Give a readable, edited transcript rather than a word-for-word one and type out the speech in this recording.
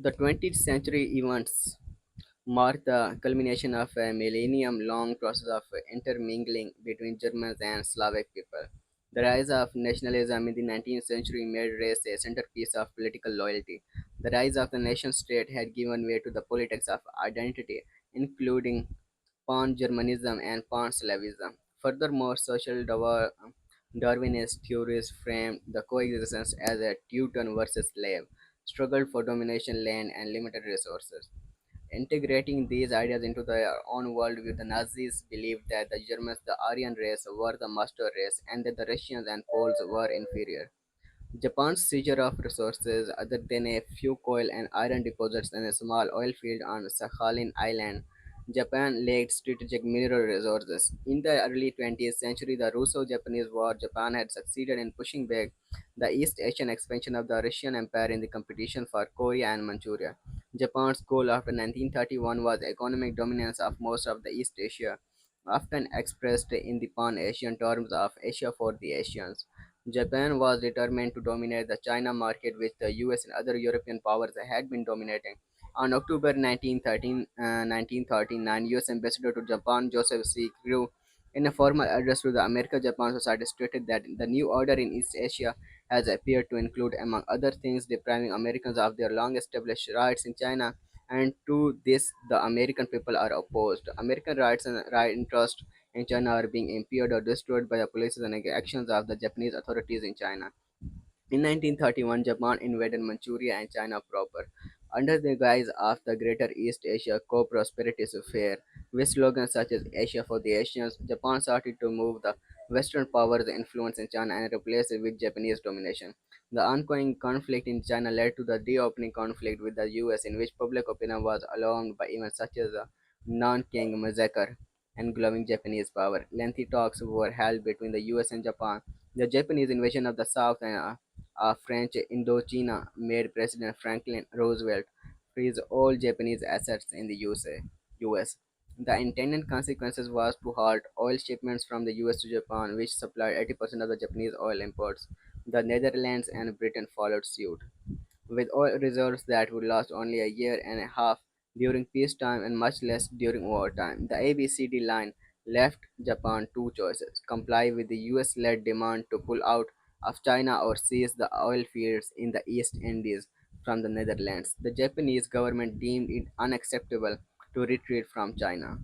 The 20th century events marked the culmination of a millennium long process of intermingling between Germans and Slavic people. The rise of nationalism in the 19th century made race a centerpiece of political loyalty. The rise of the nation state had given way to the politics of identity, including Pan Germanism and Pan Slavism. Furthermore, social Darwinist theories framed the coexistence as a Teuton versus slave struggle for domination, land, and limited resources. Integrating these ideas into their own worldview, the Nazis believed that the Germans, the Aryan race, were the master race and that the Russians and Poles were inferior. Japan's seizure of resources, other than a few coal and iron deposits and a small oil field on Sakhalin Island, Japan lacked strategic mineral resources. In the early 20th century, the Russo-Japanese War, Japan had succeeded in pushing back the East Asian expansion of the Russian Empire in the competition for Korea and Manchuria. Japan's goal after 1931 was economic dominance of most of the East Asia, often expressed in the Pan-Asian terms of Asia for the Asians. Japan was determined to dominate the China market, which the US and other European powers had been dominating. On October 1939, US Ambassador to Japan Joseph C. Crew, in a formal address to the America-Japan Society, stated that the new order in East Asia has appeared to include, among other things, depriving Americans of their long-established rights in China, and to this the American people are opposed. American rights and right interest in China are being impaired or destroyed by the policies and actions of the Japanese authorities in China. In 1931, Japan invaded Manchuria and China proper. Under the guise of the Greater East Asia Co-Prosperity Fair, with slogans such as Asia for the Asians, Japan started to move the Western powers' influence in China and replace it with Japanese domination. The ongoing conflict in China led to the de-opening conflict with the US, in which public opinion was alarmed by events such as the Nanking Massacre and glowing Japanese power. Lengthy talks were held between the US and Japan. The Japanese invasion of the South and French Indochina made President Franklin Roosevelt freeze all Japanese assets in the US. The intended consequences was to halt oil shipments from the US to Japan, which supplied 80% of the Japanese oil imports. The Netherlands and Britain followed suit with oil reserves that would last only a year and a half during peacetime and much less during wartime. The ABCD line left Japan two choices: comply with the US led demand to pull out of China or seize the oil fields in the East Indies from the Netherlands. The Japanese government deemed it unacceptable to retreat from China.